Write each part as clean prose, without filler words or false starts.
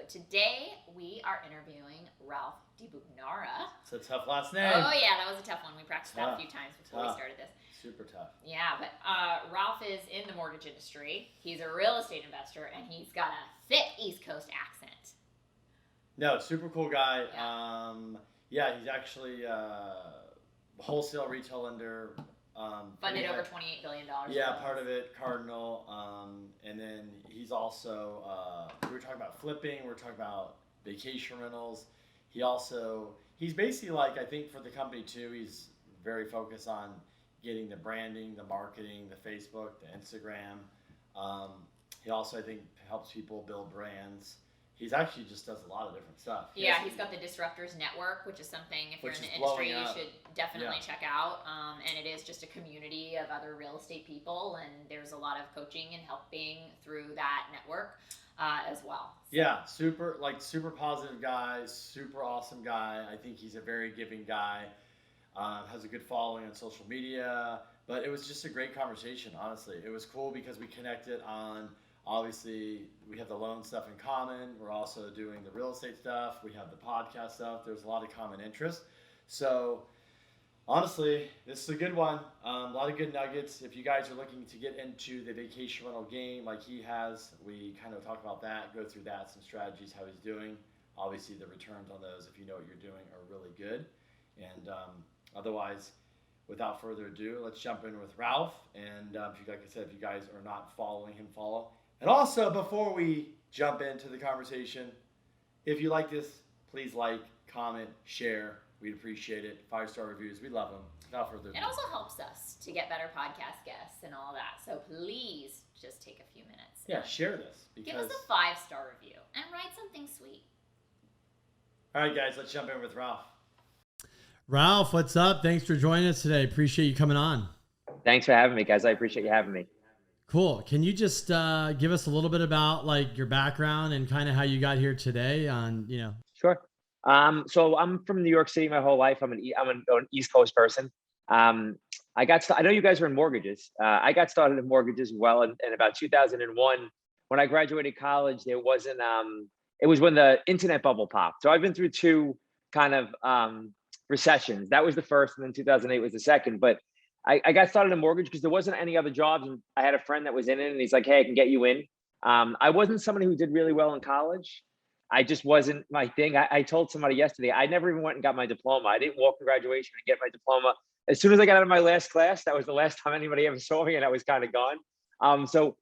today we are interviewing Ralph DiBugnara. It's a tough last name. Oh yeah, that was a tough one. We practiced that a few times before we started this. Super tough. Yeah, but Ralph is in the mortgage industry. He's a real estate investor, and he's got a thick East Coast accent. No, super cool guy. Yeah, he's actually wholesale retail lender. Funded over $28 billion. Yeah, part of it, Cardinal. And then he's also, we were talking about flipping, we were talking about vacation rentals. He's basically like, I think for the company too, he's very focused on getting the branding, the marketing, the Facebook, the Instagram. He also, I think, helps people build brands. He's actually just does a lot of different stuff. Yeah, he's got the Disruptors Network, which is something, if you're in the industry, you should definitely check out. And it is just a community of other real estate people, and there's a lot of coaching and helping through that network as well. So. Yeah, super positive guy, super awesome guy. I think he's a very giving guy, has a good following on social media. But it was just a great conversation, honestly. It was cool because we connected on... Obviously, we have the loan stuff in common. We're also doing the real estate stuff. We have the podcast stuff. There's a lot of common interest. So, honestly, this is a good one. A lot of good nuggets. If you guys are looking to get into the vacation rental game like he has, we kind of talk about that, go through that, some strategies, how he's doing. Obviously, the returns on those, if you know what you're doing, are really good. And otherwise, without further ado, let's jump in with Ralph. And like I said, if you guys are not following him, follow. And also, before we jump into the conversation, if you like this, please like, comment, share. We'd appreciate it. 5-star reviews. We love them. Without further ado. It also helps us to get better podcast guests and all that. So please just take a few minutes. Yeah, share this. Give us a 5-star review and write something sweet. All right, guys, let's jump in with Ralph. Ralph, what's up? Thanks for joining us today. Appreciate you coming on. Thanks for having me, guys. I appreciate you having me. Cool. Can you just give us a little bit about like your background and kind of how you got here today on, Sure. So I'm from New York City my whole life. I'm an East Coast person. I know you guys are in mortgages. I got started in mortgages in about 2001. When I graduated college, it was when the internet bubble popped. So I've been through two kind of recessions. That was the first, and then 2008 was the second. But I got started in mortgage because there wasn't any other jobs. And I had a friend that was in it, and he's like, hey, I can get you in. I wasn't somebody who did really well in college. I just wasn't my thing. I told somebody yesterday, I never even went and got my diploma. I didn't walk to graduation and get my diploma. As soon as I got out of my last class, that was the last time anybody ever saw me, and I was kind of gone. So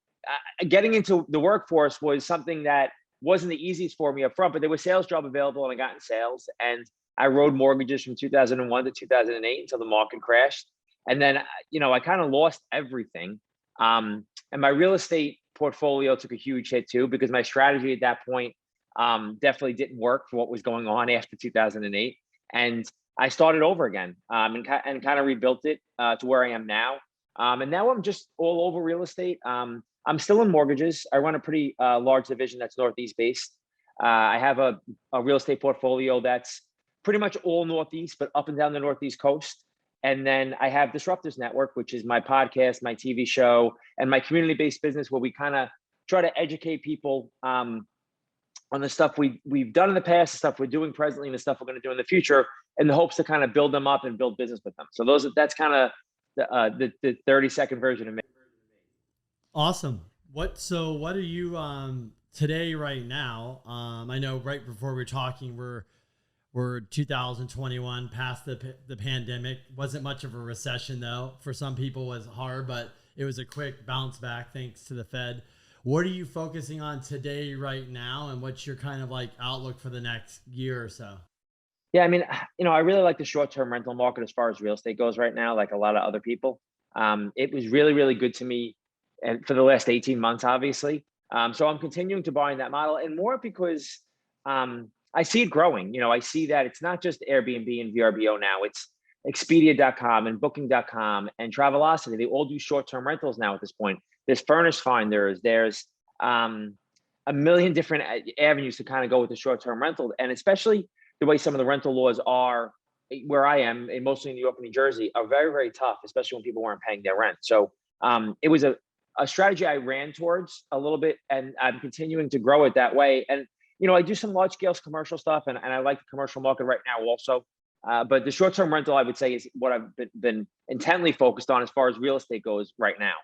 getting into the workforce was something that wasn't the easiest for me up front, but there was a sales job available, and I got in sales. And I rode mortgages from 2001 to 2008 until the market crashed. And then, I kind of lost everything. And my real estate portfolio took a huge hit too, because my strategy at that point definitely didn't work for what was going on after 2008. And I started over again and kind of rebuilt it to where I am now. And now I'm just all over real estate. I'm still in mortgages. I run a pretty large division that's Northeast based. I have a real estate portfolio that's pretty much all Northeast, but up and down the Northeast coast. And then I have Disruptors Network, which is my podcast, my TV show, and my community-based business where we kind of try to educate people on the stuff we've done in the past, the stuff we're doing presently, and the stuff we're going to do in the future, in the hopes to kind of build them up and build business with them. So that's kind of the 30-second version of me. Awesome. What are you today right now? I know right before we're talking, we're 2021 past the pandemic. Wasn't much of a recession though. For some people it was hard, but it was a quick bounce back thanks to the Fed. What are you focusing on today right now, and what's your kind of like outlook for the next year or so? Yeah, I mean, I really like the short-term rental market as far as real estate goes right now, like a lot of other people. It was really, really good to me and for the last 18 months, obviously. So I'm continuing to buy in that model, and more because I see it growing. I see that it's not just Airbnb and VRBO now. It's Expedia.com and Booking.com and Travelocity. They all do short-term rentals now at this point. There's Furnish Finders. There's a million different avenues to kind of go with the short-term rental. And especially the way some of the rental laws are where I am, and mostly in New York and New Jersey, are very, very tough, especially when people weren't paying their rent. So it was a strategy I ran towards a little bit, and I'm continuing to grow it that way. And I do some large scale commercial stuff, and I like the commercial market right now also. But the short-term rental, I would say, is what I've been intently focused on as far as real estate goes right now.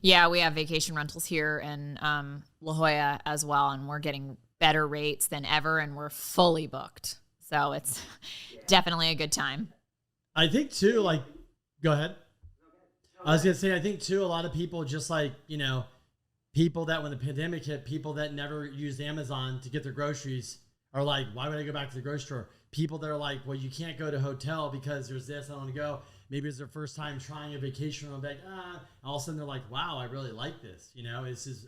Yeah, we have vacation rentals here in La Jolla as well, and we're getting better rates than ever, and we're fully booked. So it's definitely a good time. I think too, like, go ahead. I was going to say, I think too, a lot of people just like, people that when the pandemic hit, people that never used Amazon to get their groceries are like, why would I go back to the grocery store? People that are like, well, you can't go to a hotel because there's this, I don't want to go. Maybe it's their first time trying a vacation rental. Like, all of a sudden they're like, wow, I really like this.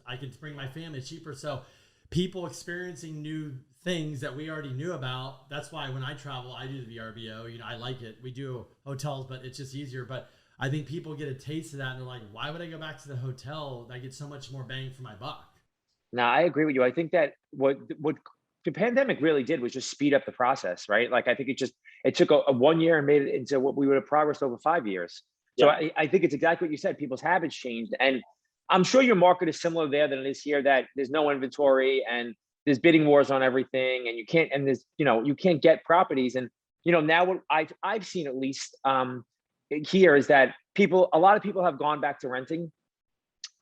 I can bring my family cheaper. So people experiencing new things that we already knew about. That's why when I travel, I do the VRBO. I like it. We do hotels, but it's just easier. But I think people get a taste of that and they're like, why would I go back to the hotel? I get so much more bang for my buck. Now, I agree with you. I think that what the pandemic really did was just speed up the process, right? Like, I think it took a 1 year and made it into what we would have progressed over 5 years. So yeah. I think it's exactly what you said. People's habits changed. And I'm sure your market is similar there than it is here, that there's no inventory and there's bidding wars on everything, and you can't get properties. And, now what I've seen, at least, here, is that a lot of people have gone back to renting,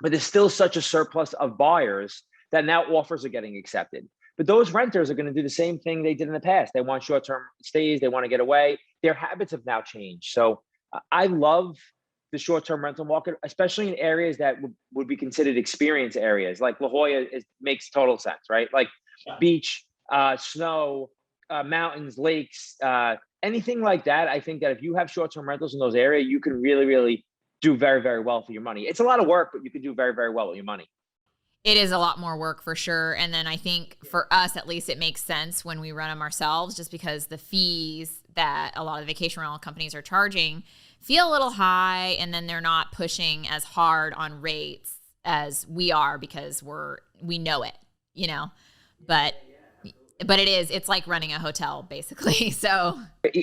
but there's still such a surplus of buyers that now offers are getting accepted. But those renters are going to do the same thing they did in the past. They want short-term stays. They want to get away. Their habits have now changed. So I love the short-term rental market, especially in areas that would be considered experience areas. Like La Jolla makes total sense, right? Like beach, snow, mountains, lakes, anything like that. I think that if you have short-term rentals in those areas, you can really, really do very, very well for your money. It's a lot of work, but you can do very, very well with your money. It is a lot more work for sure. And then I think for us, at least, it makes sense when we run them ourselves, just because the fees that a lot of the vacation rental companies are charging feel a little high, and then they're not pushing as hard on rates as we are because we know it, but it's like running a hotel basically. So,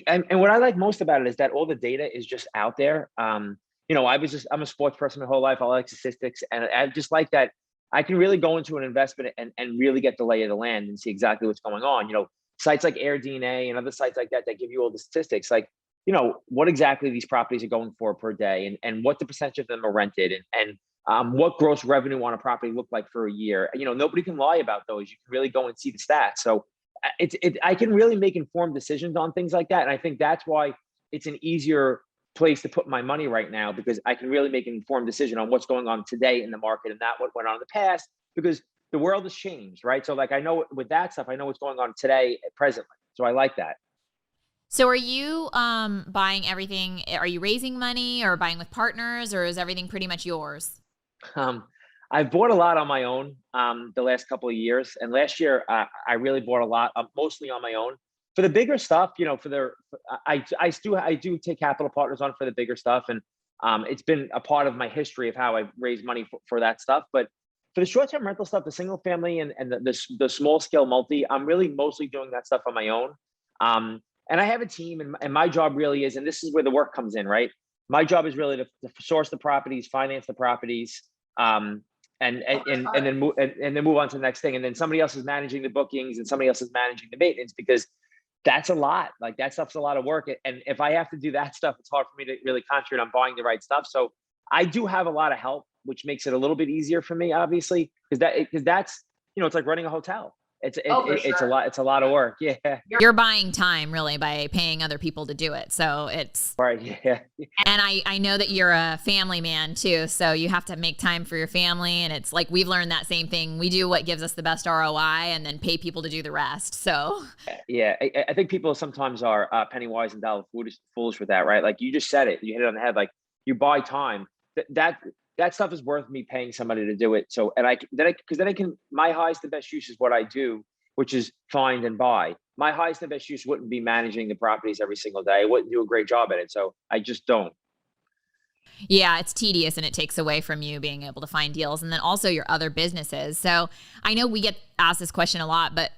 and what I like most about it is that all the data is just out there. I'm a sports person my whole life. I like statistics, and I just like that I can really go into an investment and really get the lay of the land and see exactly what's going on. Sites like AirDNA and other sites like that give you all the statistics, like, what exactly these properties are going for per day, and what the percentage of them are rented, and what gross revenue on a property look like for a year. Nobody can lie about those. You can really go and see the stats. So I can really make informed decisions on things like that. And I think that's why it's an easier place to put my money right now, because I can really make an informed decision on what's going on today in the market and not what went on in the past, because the world has changed, right? So like, I know with that stuff, I know what's going on today presently. So I like that. So are you buying everything? Are you raising money or buying with partners, or is everything pretty much yours? I've bought a lot on my own the last couple of years. And last year, I really bought a lot, mostly on my own. For the bigger stuff, I do take capital partners on for the bigger stuff. And it's been a part of my history of how I've raised money for that stuff. But for the short-term rental stuff, the single family and the small scale multi, I'm really mostly doing that stuff on my own. And I have a team, and my job really is, and this is where the work comes in, right? My job is really to source the properties, finance the properties, and then move on to the next thing. And then somebody else is managing the bookings, and somebody else is managing the maintenance, because that's a lot. Like, that stuff's a lot of work. And if I have to do that stuff, it's hard for me to really concentrate on buying the right stuff. So I do have a lot of help, which makes it a little bit easier for me, obviously, because that's, it's like running a hotel. It's a lot of work. Yeah. You're buying time really by paying other people to do it. So it's right. Yeah. And I know that you're a family man too. So you have to make time for your family. And it's like, we've learned that same thing. We do what gives us the best ROI and then pay people to do the rest. So yeah, I think people sometimes are penny wise and dollar foolish with that, right? Like, you just said it, you hit it on the head. Like, you buy time. That stuff is worth me paying somebody to do it. So, my highest and best use is what I do, which is find and buy. My highest and best use wouldn't be managing the properties every single day. I wouldn't do a great job at it. So I just don't. Yeah, it's tedious, and it takes away from you being able to find deals, and then also your other businesses. So I know we get asked this question a lot, but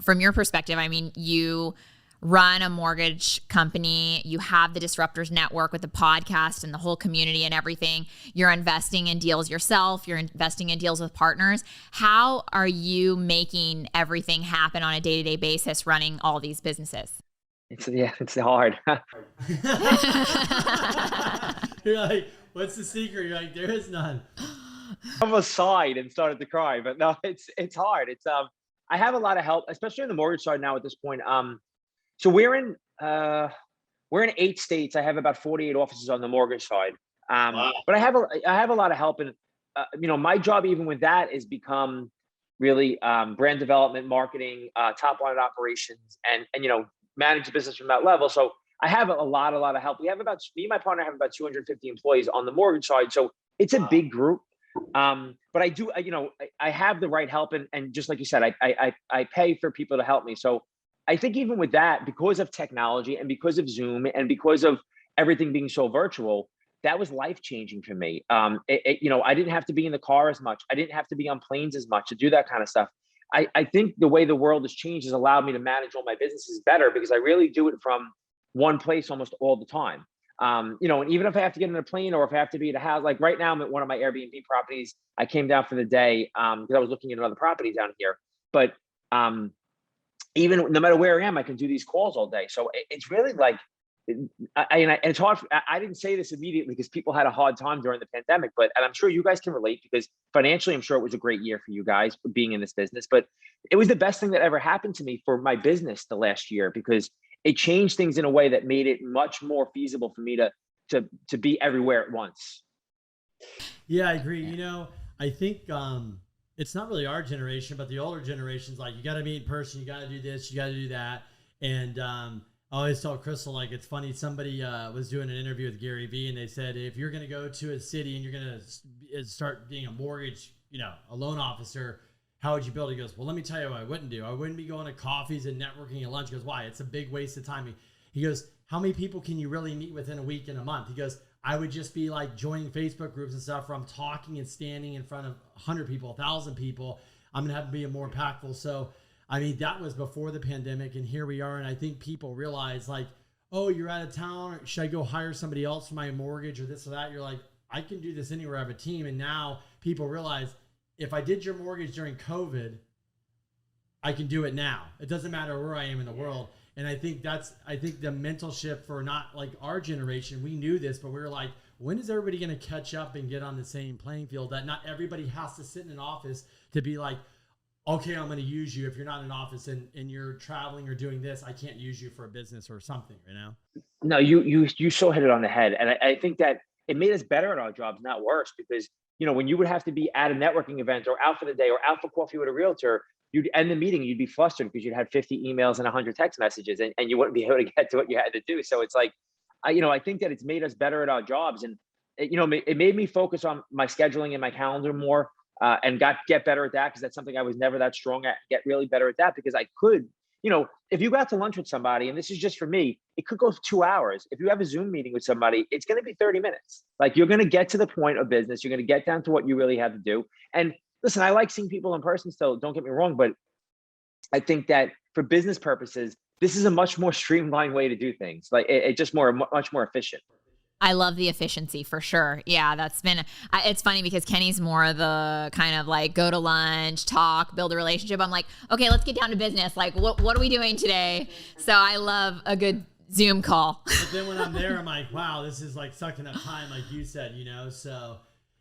from your perspective, I mean, you run a mortgage company. You have the Disruptors Network with the podcast and the whole community and everything. You're investing in deals yourself. You're investing in deals with partners. How are you making everything happen on a day-to-day basis running all these businesses? It's hard. You're like, what's the secret? You're like, there is none. I almost sighed and started to cry, but no, it's hard. I have a lot of help, especially on the mortgage side now at this point. So we're in 8 states. I have about 48 offices on the mortgage side. Wow. But I have a lot of help, and my job even with that is become really brand development, marketing, top line operations, and manage the business from that level. So I have a lot of help. Me and my partner have about 250 employees on the mortgage side. So it's a big group. But I have the right help, and just like you said, I pay for people to help me. So I think even with that, because of technology and because of Zoom and because of everything being so virtual, that was life-changing for me. I didn't have to be in the car as much. I didn't have to be on planes as much to do that kind of stuff. I think the way the world has changed has allowed me to manage all my businesses better, because I really do it from one place almost all the time. And even if I have to get in a plane or if I have to be at a house, like right now I'm at one of my Airbnb properties. I came down for the day because I was looking at another property down here. But even no matter where I am, I can do these calls all day. So it's really like, and it's hard. I didn't say this immediately because people had a hard time during the pandemic, and I'm sure you guys can relate, because financially, I'm sure it was a great year for you guys being in this business. But it was the best thing that ever happened to me for my business the last year, because it changed things in a way that made it much more feasible for me to be everywhere at once. Yeah, I agree. I think it's not really our generation, but the older generation's like, you got to meet in person, you got to do this, you got to do that. And I always tell Crystal, like, it's funny, somebody was doing an interview with Gary Vee, and they said, if you're going to go to a city and you're going to start being a mortgage, a loan officer, how would you build it? He goes, well, let me tell you what I wouldn't do. I wouldn't be going to coffees and networking and lunch. He goes, why? It's a big waste of time. He goes, how many people can you really meet within a week and a month? He goes, I would just be like joining Facebook groups and stuff where I'm talking and standing in front of 100 people, 1,000 people. I'm going to have to be more impactful. So, that was before the pandemic, and here we are. And I think people realize, like, oh, you're out of town. Or should I go hire somebody else for my mortgage or this or that? You're like, I can do this anywhere. I have a team. And now people realize, if I did your mortgage during COVID, I can do it now. It doesn't matter where I am in the world. And I think the mental shift for not like our generation, we knew this, but we were like, when is everybody going to catch up and get on the same playing field, that not everybody has to sit in an office to be like, okay, I'm going to use you. If you're not in an office and you're traveling or doing this, I can't use you for a business or something, No, you so hit it on the head. And I think that it made us better at our jobs, not worse, because when you would have to be at a networking event or out for the day or out for coffee with a realtor, you'd end the meeting, you'd be flustered because you'd had 50 emails and 100 text messages, and you wouldn't be able to get to what you had to do. So it's like, I think that it's made us better at our jobs, and it made me focus on my scheduling and my calendar more, and get better at that, because that's something I was never that strong at. Get really better at that, because I could, if you got to lunch with somebody, and this is just for me, it could go 2 hours. If you have a Zoom meeting with somebody, it's going to be 30 minutes. Like, you're going to get to the point of business. You're going to get down to what you really have to do. And listen, I like seeing people in person still, don't get me wrong, but I think that for business purposes, this is a much more streamlined way to do things. Like, it's just much more efficient. I love the efficiency for sure. Yeah, that's been, it's funny because Kenny's more the kind of like go to lunch, talk, build a relationship. I'm like, okay, let's get down to business. Like, what are we doing today? So I love a good Zoom call. But then when I'm there, I'm like, wow, this is like sucking up time, like you said, so,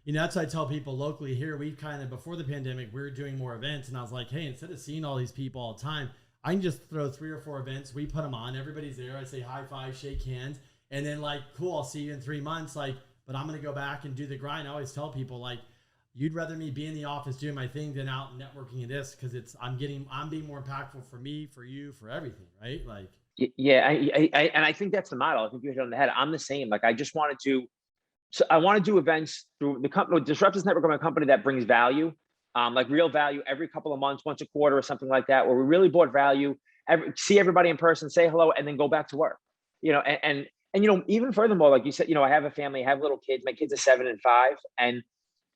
that's why I tell people locally here, we kind of, before the pandemic, we were doing more events, and I was like, hey, instead of seeing all these people all the time, I can just throw 3 or 4 events. We put them on, everybody's there. I say high five, shake hands. And then like, cool, I'll see you in 3 months. Like, but I'm going to go back and do the grind. I always tell people, like, you'd rather me be in the office doing my thing than out networking in this, because I'm being more impactful for me, for you, for everything, right? Like, yeah, and I think that's the model. I think you hit it on the head. I'm the same. Like, I want to do events through the company, Disruptors Network, my company that brings value, like real value, every couple of months, once a quarter or something like that, where we really brought value, see everybody in person, say hello, and then go back to work. And even furthermore, like you said, I have a family, I have little kids. My kids are 7 and 5, and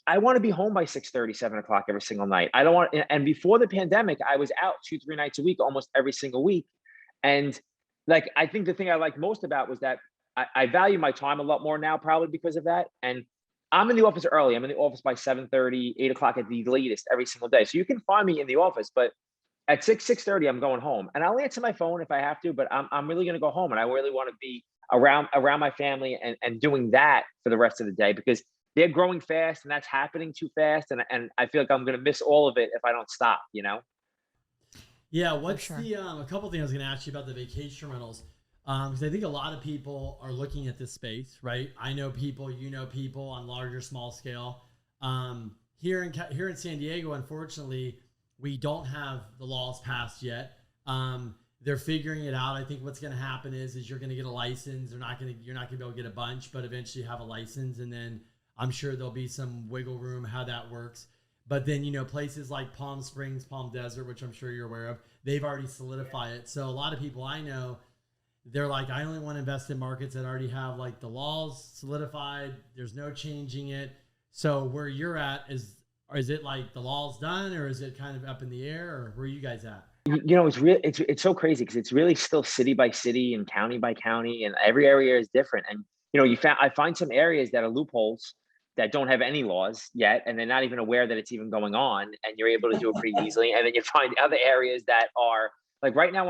I want to be home by 6:30, 7 o'clock every single night. I don't want, and before the pandemic, I was out 2-3 nights a week, almost every single week. And like, I think the thing I liked most about was that I value my time a lot more now, probably because of that. And I'm in the office early. I'm in the office by 7:30, 8 o'clock at the latest every single day. So you can find me in the office, but at 6:30, I'm going home, and I'll answer my phone if I have to, but I'm really going to go home, and I really want to be around my family and doing that for the rest of the day, because they're growing fast and that's happening too fast. And I feel like I'm going to miss all of it if I don't stop, Yeah. What's sure. a couple things I was going to ask you about the vacation rentals. Because I think a lot of people are looking at this space, right? I know people, people on larger, small scale. Here in San Diego, unfortunately, we don't have the laws passed yet. They're figuring it out. I think what's going to happen is you're going to get a license. You're not going to be able to get a bunch, but eventually have a license, and then I'm sure there'll be some wiggle room how that works. But then, places like Palm Springs, Palm Desert, which I'm sure you're aware of, they've already solidified it. So a lot of people I know, they're like, I only want to invest in markets that already have like the laws solidified. There's no changing it. So where you're at, is it like the law's done, or is it kind of up in the air, or where are you guys at? It's so crazy because it's really still city by city and county by county, and every area is different. And I find some areas that are loopholes that don't have any laws yet, and they're not even aware that it's even going on, and you're able to do it pretty easily. And then you find other areas that are like, right now I'm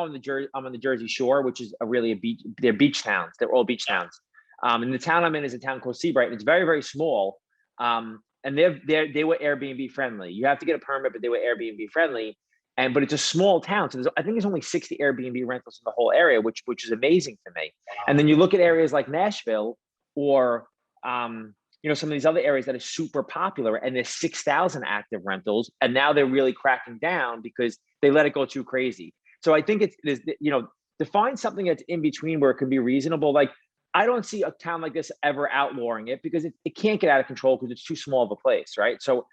on the Jersey Shore, which is a beach. They're beach towns. They're all beach towns. And the town I'm in is a town called Seabright, and it's very, very small. And they were Airbnb friendly. You have to get a permit, but they were Airbnb friendly. But it's a small town, so I think there's only 60 Airbnb rentals in the whole area, which is amazing for me. And then you look at areas like Nashville or some of these other areas that are super popular, and there's 6,000 active rentals, and now they're really cracking down because they let it go too crazy. So I think to find something that's in between where it can be reasonable. Like, I don't see a town like this ever outlawing it because it can't get out of control because it's too small of a place, right? So,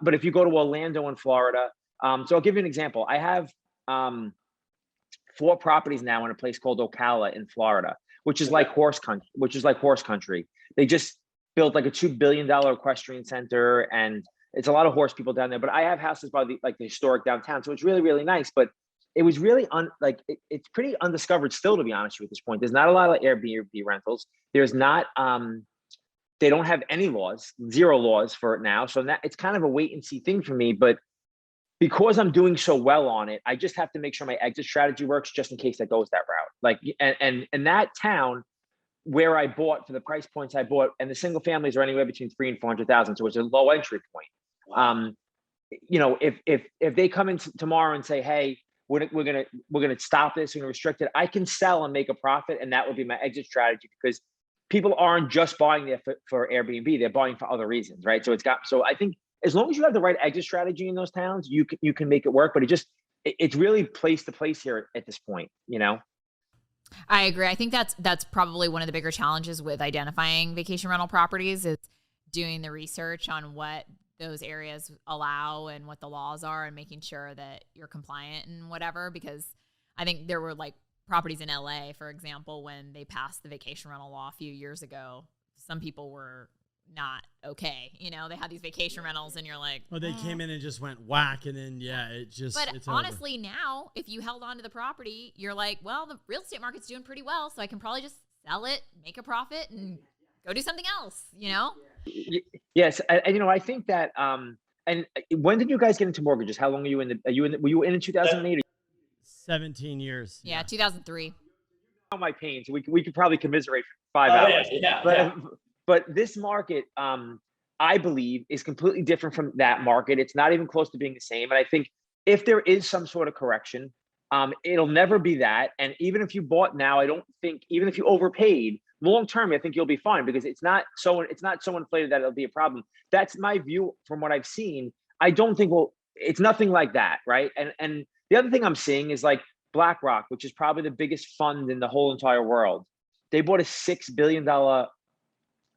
but if you go to Orlando in Florida, so I'll give you an example. I have 4 properties now in a place called Ocala in Florida, which is like horse country. They just built like a $2 billion equestrian center, and it's a lot of horse people down there. But I have houses by the historic downtown, so it's really, really nice. But it was really it's pretty undiscovered still, to be honest with you, at this point. There's not a lot of Airbnb rentals. There's not they don't have any laws, 0 laws for it now. So that it's kind of a wait and see thing for me. But because I'm doing so well on it, I just have to make sure my exit strategy works just in case that goes that route. And that town where I bought for the price points I bought, and the single families are anywhere between 300,000 and 400,000, so it's a low entry point. Wow. If they come in tomorrow and say, hey, we're gonna stop this, we're gonna restrict it, I can sell and make a profit, and that would be my exit strategy, because people aren't just buying there for Airbnb; they're buying for other reasons, right? So I think as long as you have the right exit strategy in those towns, you can make it work. But it's really place to place here at this point, I agree. I think that's probably one of the bigger challenges with identifying vacation rental properties is doing the research on what those areas allow and what the laws are, and making sure that you're compliant and whatever. Because I think there were like properties in LA, for example, when they passed the vacation rental law a few years ago, some people were not okay. They had these vacation rentals, and you're like, they came in and just went whack, and then it's honestly over. Now, if you held on to the property, you're like, well, the real estate market's doing pretty well, so I can probably just sell it, make a profit, and go do something else. Yes, I think that. And when did you guys get into mortgages? How long were you in? Were you in 2008? 17 years. Yeah, 2003. My pain, so we could probably commiserate for 5 hours. But this market, I believe, is completely different from that market. It's not even close to being the same. And I think if there is some sort of correction, it'll never be that. And even if you bought now, I don't think, even if you overpaid, long term, I think you'll be fine, because it's not so inflated that it'll be a problem. That's my view from what I've seen. I don't think it's nothing like that, right? And the other thing I'm seeing is like BlackRock, which is probably the biggest fund in the whole entire world. They bought a $6 billion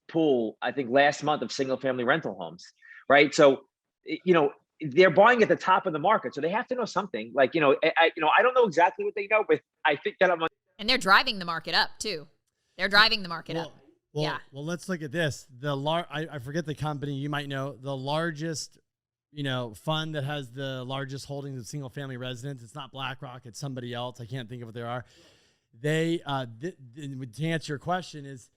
pool, I think, last month of single family rental homes, right? So, they're buying at the top of the market, so they have to know something. I don't know exactly what they know, but I think that and they're driving the market up too. They're driving the market up. Well, let's look at this. I forget the company, you might know, the largest, fund that has the largest holdings of single family residents. It's not BlackRock, it's somebody else. I can't think of what they are. they, to answer your question is,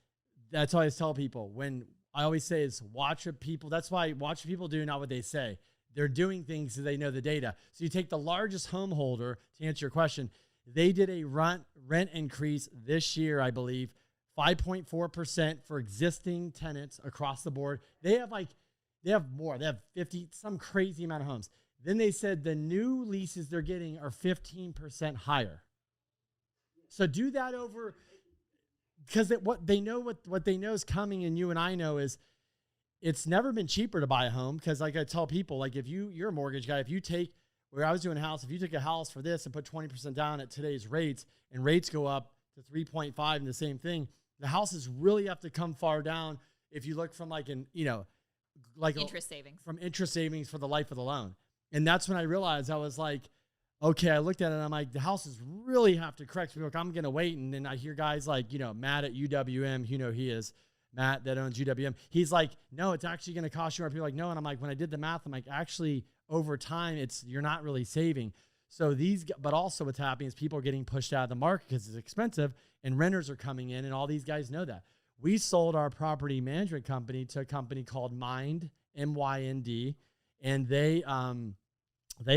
that's all I tell people. When I always say is watch what people, that's why watch what people do, not what they say. They're doing things so they know the data. So you take the largest home holder, to answer your question, they did a rent increase this year, I believe, 5.4% for existing tenants across the board. They have more. They have 50, some crazy amount of homes. Then they said the new leases they're getting are 15% higher. So do that over, because what they know is coming, and you and I know is it's never been cheaper to buy a home. Because like I tell people, like if you're a mortgage guy, if you take, where I was doing a house, if you took a house for this and put 20% down at today's rates, and rates go up to 3.5 and the same thing, the houses really have to come far down. If you look from like interest savings for the life of the loan. And that's when I realized, I was like, okay, I looked at it and I'm like, the houses really have to correct. Like, I'm going to wait. And then I hear guys like, Matt at UWM, he is Matt that owns UWM. He's like, no, it's actually going to cost you more. People are like, no. And I'm like, when I did the math, I'm like, actually over time, you're not really saving. So but also what's happening is people are getting pushed out of the market because it's expensive, and renters are coming in, and all these guys know that. We sold our property management company to a company called Mind, MYND, and they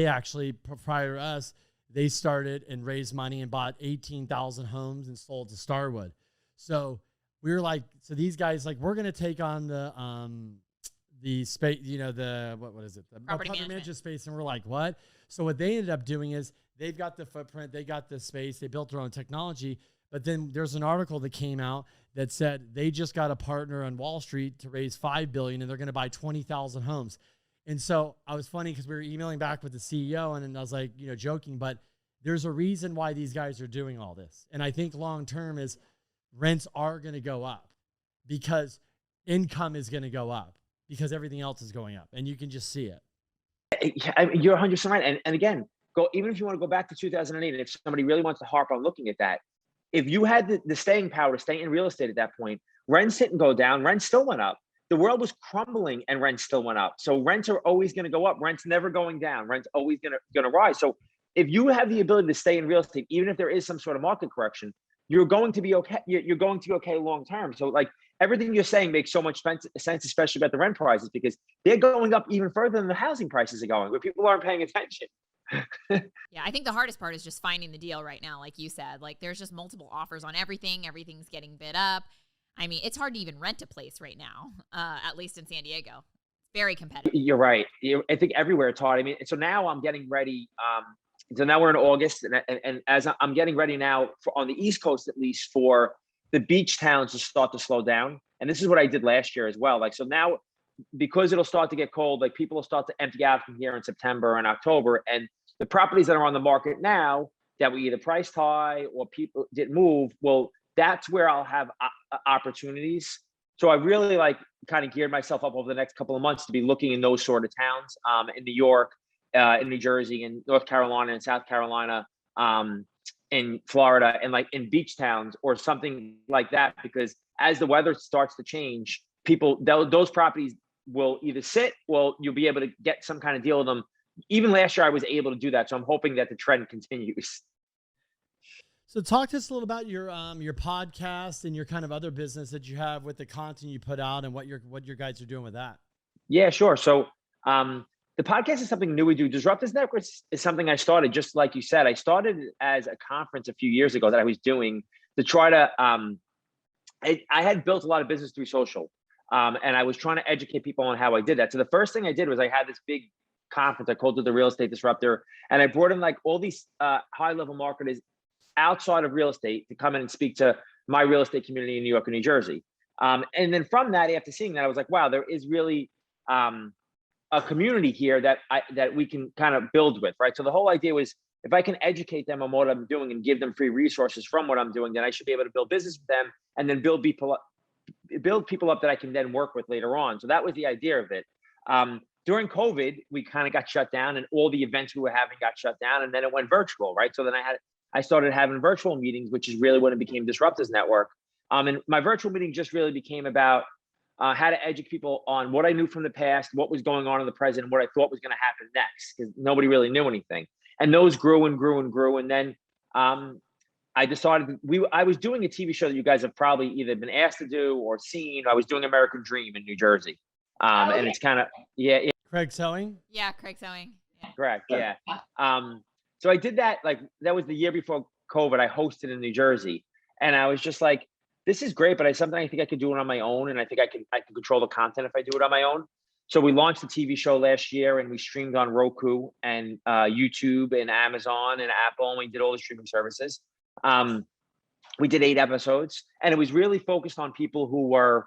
actually, prior to us, they started and raised money and bought 18,000 homes and sold to Starwood. So we were like, so these guys, like, we're going to take on the space, what is it? The property management space. And we're like, what? So what they ended up doing is they've got the footprint, they got the space, they built their own technology. But then there's an article that came out that said they just got a partner on Wall Street to raise $5 billion, and they're going to buy 20,000 homes. And so I was funny because we were emailing back with the CEO, and I was like, joking, but there's a reason why these guys are doing all this. And I think long-term is rents are going to go up because income is going to go up because everything else is going up, and you can just see it. You're 100% right. And again, even if you want to go back to 2008, if somebody really wants to harp on looking at that, if you had the staying power to stay in real estate at that point, rents didn't go down, rents still went up. The world was crumbling and rents still went up. So rents are always going to go up. Rents never going down. Rents always going to rise. So if you have the ability to stay in real estate, even if there is some sort of market correction, you're going to be okay. You're going to be okay long term. So like everything you're saying makes so much sense, especially about the rent prices, because they're going up even further than the housing prices are going, but people aren't paying attention. Yeah, I think the hardest part is just finding the deal right now. Like you said, like there's just multiple offers on everything. Everything's getting bid up. I mean, it's hard to even rent a place right now, at least in San Diego. Very competitive. You're right. I think everywhere it's hard. I mean, so now I'm getting ready. So now we're in August, and as I'm getting ready now on the East Coast, at least, for the beach towns to start to slow down. And this is what I did last year as well. Like, so now, because it'll start to get cold, like people will start to empty out from here in September and October. And the properties that are on the market now that we either priced high or people didn't move, well, that's where I'll have opportunities. So I really kind of geared myself up over the next couple of months to be looking in those sort of towns, in New York, in New Jersey, in North Carolina, and South Carolina, in Florida, and like in beach towns or something like that. Because as the weather starts to change, those properties will either sit, well, you'll be able to get some kind of deal with them. Even last year I was able to do that. So I'm hoping that the trend continues. So talk to us a little about your podcast and your kind of other business that you have with the content you put out and what your guys are doing with that. Yeah, sure. So the podcast is something new we do. Disruptors Network is something I started, just like you said. I started as a conference a few years ago that I was doing to try to, I had built a lot of business through social, and I was trying to educate people on how I did that. So the first thing I did was I had this big conference. I called it the Real Estate Disruptor, and I brought in like all these high-level marketers outside of real estate to come in and speak to my real estate community in New York and New Jersey. And then from that, after seeing that, I was like, wow, there is really a community here that we can kind of build with, right? So the whole idea was, if I can educate them on what I'm doing and give them free resources from what I'm doing, then I should be able to build business with them and then build people up that I can then work with later on. So that was the idea of it. During COVID, we kind of got shut down, and all the events we were having got shut down, and then it went virtual, right? So then I started having virtual meetings, which is really when it became Disruptors Network. And my virtual meeting just really became about how to educate people on what I knew from the past, what was going on in the present, and what I thought was going to happen next, because nobody really knew anything. And those grew and grew and grew. And then I decided I was doing a TV show that you guys have probably either been asked to do or seen. I was doing American Dream in New Jersey. And it's kind of, yeah. Craig Sewing? Yeah, Craig Sewing. Yeah. Correct, yeah. So I did that, like, that was the year before COVID. I hosted in New Jersey. And I was just like, this is great, but something I think I could do it on my own. And I think I can control the content if I do it on my own. So we launched the TV show last year, and we streamed on Roku and YouTube and Amazon and Apple, and we did all the streaming services. We did 8 episodes, and it was really focused on people who were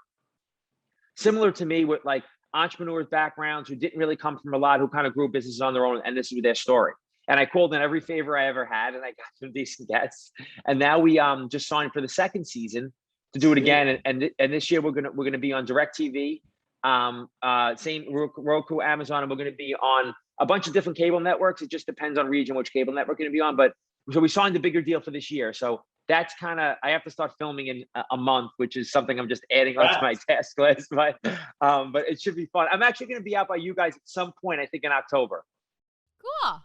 similar to me, with like entrepreneurs backgrounds, who didn't really come from a lot, who kind of grew businesses on their own, and this is their story. And I called in every favor I ever had, and I got some decent guests. And now we just signed for the second season to do it again. And this year we're gonna be on DirecTV, same Roku, Amazon, and we're gonna be on a bunch of different cable networks. It just depends on region which cable network we're gonna be on. But so we signed a bigger deal for this year. So that's kind of, I have to start filming in a month, which is something I'm just adding onto my task list. But it should be fun. I'm actually going to be out by you guys at some point, I think in October. Cool.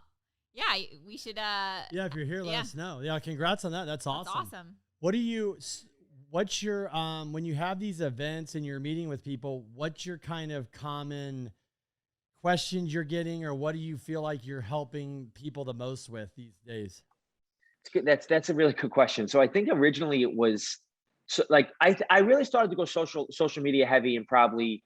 Yeah, we should. Yeah, if you're here, let us know. Yeah, congrats on that. That's awesome. That's awesome. What's your when you have these events and you're meeting with people, what's your kind of common questions you're getting, or what do you feel like you're helping people the most with these days? That's a really good question. So I think originally it was like I really started to go social media heavy in probably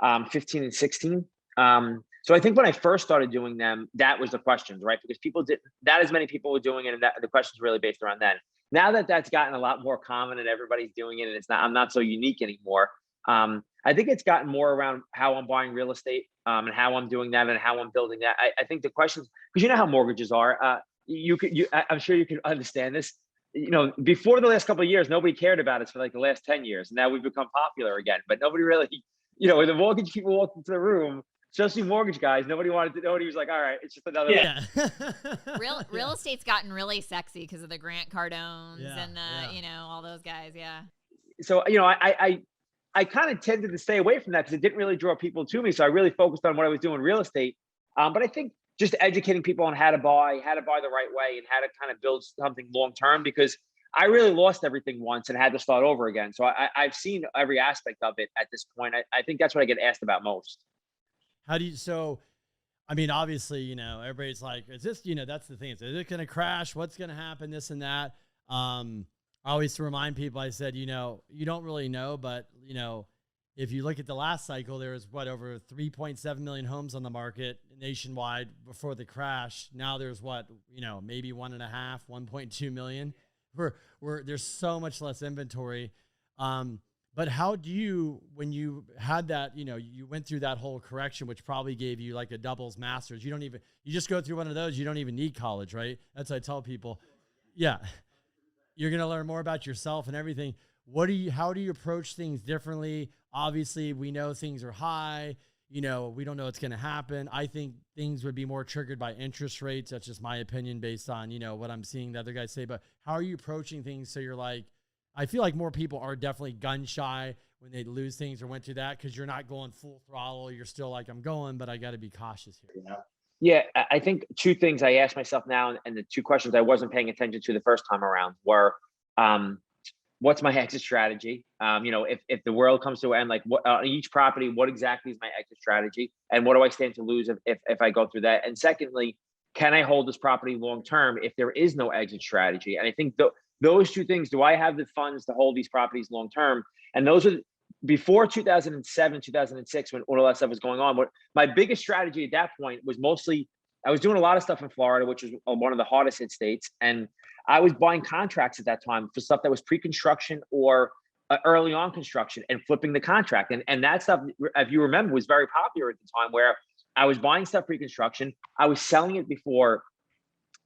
15 and 16. So I think when I first started doing them, that was the questions, right? Because not as many people were doing it, and the questions were really based around that. Now that that's gotten a lot more common and everybody's doing it, and I'm not so unique anymore. I think it's gotten more around how I'm buying real estate, and how I'm doing that and how I'm building that. I think the questions, because you know how mortgages are. I'm sure you can understand this. You know, before the last couple of years, nobody cared about us for like the last 10 years. And now we've become popular again, but nobody really, when the mortgage people walked into the room, especially mortgage guys, nobody wanted to know. He was like, all right, it's just another. Yeah. Real estate's gotten really sexy because of the Grant Cardones and all those guys. Yeah. So, I kind of tended to stay away from that because it didn't really draw people to me. So I really focused on what I was doing in real estate. But I think just educating people on how to buy the right way, and how to kind of build something long-term, because I really lost everything once and had to start over again. So I've seen every aspect of it at this point. I think that's what I get asked about most. Obviously, everybody's like, is this, that's the thing. Is it going to crash? What's going to happen? This and that. I always remind people, I said, you don't really know, but if you look at the last cycle, there was over 3.7 million homes on the market nationwide before the crash. Now there's maybe 1.2 million. There's so much less inventory. But how do you, when you had that, you went through that whole correction, which probably gave you like a doubles master's. You just go through one of those. You don't even need college, right? That's what I tell people. Yeah. You're going to learn more about yourself and everything. How do you approach things differently? Obviously, we know things are high. We don't know what's going to happen. I think things would be more triggered by interest rates. That's just my opinion based on, what I'm seeing the other guys say. But how are you approaching things so you're like, I feel like more people are definitely gun shy when they lose things or went through that, because you're not going full throttle. You're still like, I'm going, but I got to be cautious here. Yeah, I think 2 things I ask myself now, and the 2 questions I wasn't paying attention to the first time around were, what's my exit strategy? If the world comes to an end, like on each property, what exactly is my exit strategy? And what do I stand to lose if I go through that? And secondly, can I hold this property long-term if there is no exit strategy? And I think those 2 things, do I have the funds to hold these properties long-term? And those are before 2007, 2006, when all that stuff was going on. What my biggest strategy at that point was mostly, I was doing a lot of stuff in Florida, which was one of the hardest hit states. And I was buying contracts at that time for stuff that was pre-construction or early on construction, and flipping the contract. And that stuff, if you remember, was very popular at the time, where I was buying stuff pre-construction. I was selling it before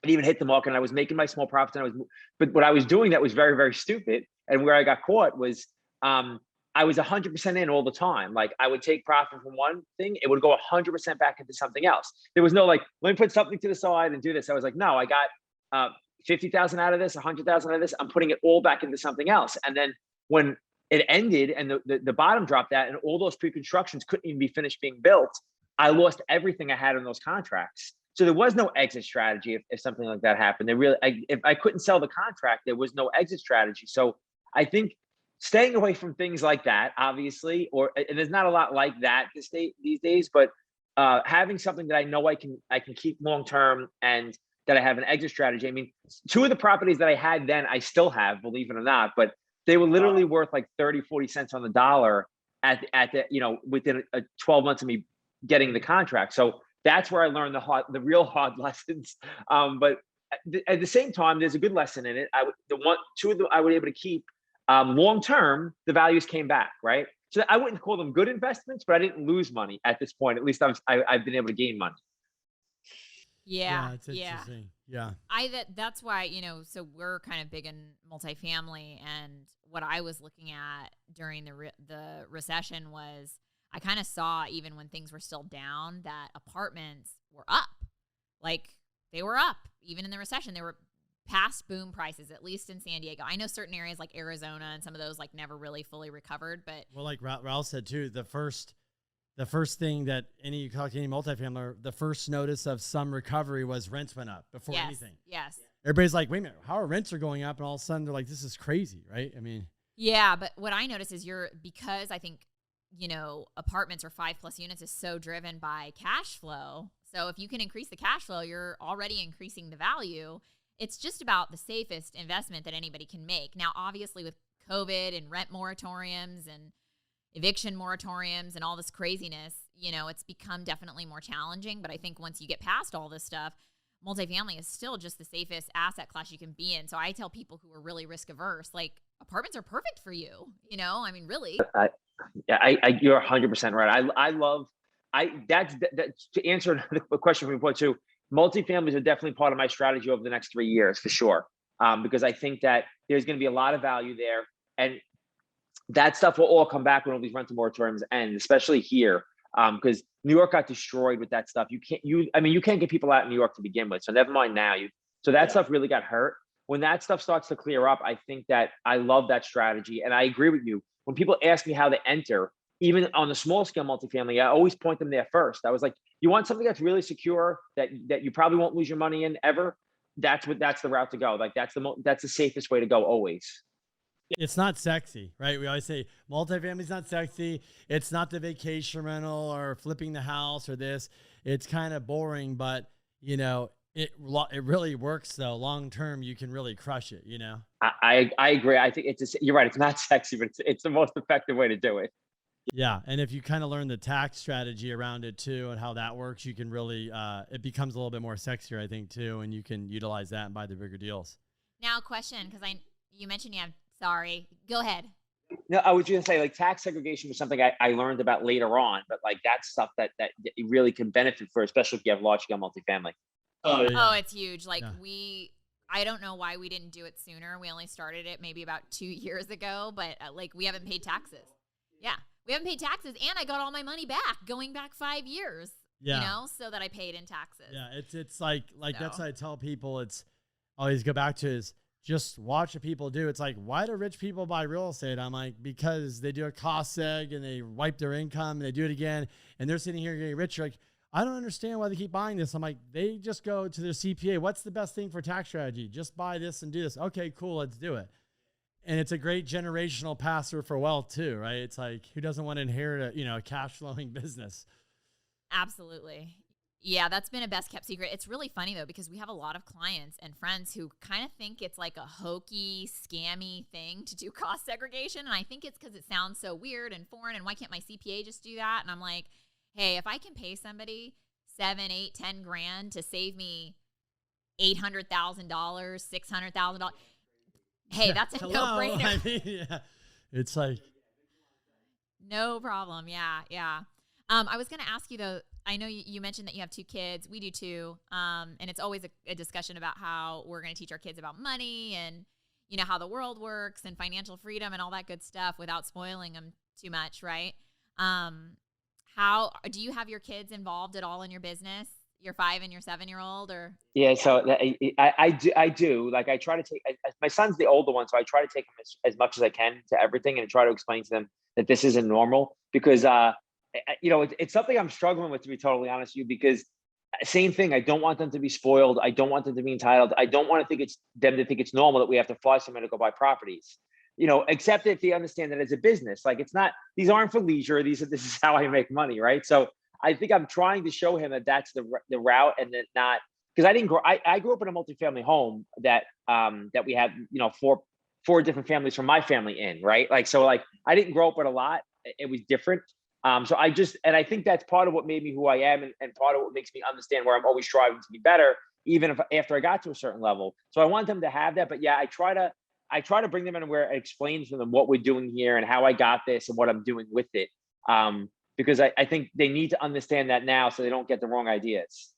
it even hit the market, and I was making my small profits. But what I was doing that was very, very stupid, and where I got caught was, I was 100% in all the time. Like, I would take profit from one thing, it would go 100% back into something else. There was no like, let me put something to the side and do this. I was like, no, I got 50,000 out of this, 100,000 out of this. I'm putting it all back into something else. And then when it ended and the bottom dropped out, and all those pre-constructions couldn't even be finished being built, I lost everything I had in those contracts. So there was no exit strategy if something like that happened. If I couldn't sell the contract, there was no exit strategy. So I think staying away from things like that, obviously, and there's not a lot like that these days, but having something that I know I can keep long term and that I have an exit strategy. I mean, 2 of the properties that I had then, I still have, believe it or not, but they were literally worth like 30, 40 cents on the dollar at the, within 12 months of me getting the contract. So that's where I learned the real hard lessons. But at the same time, there's a good lesson in it. Two of them I was able to keep long term. The values came back, right? So I wouldn't call them good investments, but I didn't lose money at this point. At least I've been able to gain money. Yeah, it's interesting. Yeah. That's why, so we're kind of big in multifamily, and what I was looking at during the recession was I kind of saw, even when things were still down, that apartments were up. Like, they were up. Even in the recession, they were past boom prices, at least in San Diego. I know certain areas like Arizona and some of those like never really fully recovered, but well, like Raul said too, the first thing that you talk to any multifamily, the first notice of some recovery was rents went up before anything. Yes. Everybody's like, wait a minute, how are rents are going up? And all of a sudden they're like, this is crazy, right? I mean, yeah, but what I notice is because I think, apartments or 5+ units is so driven by cash flow. So if you can increase the cash flow, you're already increasing the value. It's just about the safest investment that anybody can make. Now, obviously with COVID and rent moratoriums and eviction moratoriums and all this craziness, it's become definitely more challenging. But I think once you get past all this stuff, multifamily is still just the safest asset class you can be in. So I tell people who are really risk averse, like, apartments are perfect for you. I mean, really. You're 100% right. That's to answer the question we put to, multifamilies are definitely part of my strategy over the next 3 years for sure. Because I think that there's going to be a lot of value there, and that stuff will all come back when all these rental moratoriums end, especially here. Because New York got destroyed with that stuff. You can't get people out in New York to begin with. So never mind now. Stuff really got hurt. When that stuff starts to clear up, I think that I love that strategy. And I agree with you. When people ask me how to enter, even on the small scale multifamily, I always point them there first. I was like, you want something that's really secure, that you probably won't lose your money in ever. That's the route to go. Like, that's the safest way to go always. It's not sexy, right? We always say multifamily's not sexy. It's not the vacation rental or flipping the house or this. It's kind of boring, but it really works though. Long term, you can really crush it. I agree. I think you're right. It's not sexy, but it's the most effective way to do it. Yeah, and if you kind of learn the tax strategy around it too and how that works, you can really it becomes a little bit more sexier, I think, too, and you can utilize that and buy the bigger deals. Now, question, because you mentioned you have. Sorry, go ahead. No, I was just gonna say, like, tax segregation was something I learned about later on, but like that's stuff that you really can benefit for, especially if you have large scale multifamily. Oh, yeah. Oh, it's huge. Like, yeah. I don't know why we didn't do it sooner. We only started it maybe about 2 years ago, but we haven't paid taxes. Yeah, we haven't paid taxes, and I got all my money back going back 5 years. Yeah, so that I paid in taxes. Yeah, it's like that's what I tell people. It's always go back to is just watch what people do. It's like, why do rich people buy real estate? I'm like, because they do a cost seg and they wipe their income and they do it again, and they're sitting here getting richer. Like, I don't understand why they keep buying this. I'm like, they just go to their CPA. What's the best thing for tax strategy? Just buy this and do this. Okay, cool. Let's do it. And it's a great generational pass-through for wealth too, right? It's like, who doesn't want to inherit a cash flowing business? Absolutely. Yeah, that's been a best kept secret. It's really funny though, because we have a lot of clients and friends who kind of think it's like a hokey, scammy thing to do cost segregation. And I think it's because it sounds so weird and foreign. And why can't my CPA just do that? And I'm like, hey, if I can pay somebody $7, $8, $10,000 to save me $800,000, $600,000, hey, that's a no-brainer. I mean, yeah. It's like, no problem. Yeah. I was going to ask you though, I know you mentioned that you have 2 kids. We do too. And it's always a discussion about how we're going to teach our kids about money and, how the world works and financial freedom and all that good stuff without spoiling them too much, right? How do you have your kids involved at all in your business? Your 5 and your 7-year-old, or? Yeah, so I do. Like, I try to take my son's the older one, so I try to take him as much as I can to everything and try to explain to them that this isn't normal because it's something I'm struggling with, to be totally honest with you, because same thing. I don't want them to be spoiled. I don't want them to be entitled. I don't want to think it's normal that we have to fly somewhere to go buy properties. Except if they understand that it's a business. Like, these aren't for leisure. This is how I make money, right? So I think I'm trying to show him that that's the route, and that not, because I grew up in a multifamily home that we had, four different families from my family in, right? Like, so like I didn't grow up with a lot. It was different. So I think that's part of what made me who I am, and part of what makes me understand where I'm always striving to be better, even if after I got to a certain level. So I want them to have that, but yeah, I try to bring them in where it explains to them what we're doing here and how I got this and what I'm doing with it. Because I think they need to understand that now, so they don't get the wrong ideas.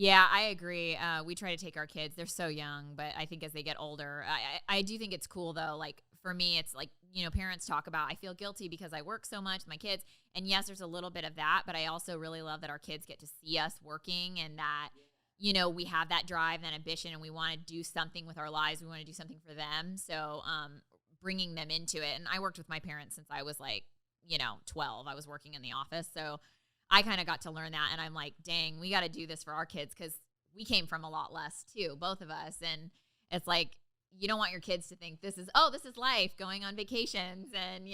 Yeah, I agree. We try to take our kids. They're so young, but I think as they get older, I do think it's cool though. Like for me, it's like, parents talk about, I feel guilty because I work so much with my kids. And yes, there's a little bit of that, but I also really love that our kids get to see us working, and that, we have that drive, that ambition, and we want to do something with our lives. We want to do something for them. So, bringing them into it. And I worked with my parents since I was like, 12. I was working in the office. So I kind of got to learn that. And I'm like, dang, we got to do this for our kids, because we came from a lot less too, both of us. And it's like, you don't want your kids to think this is life, going on vacations and,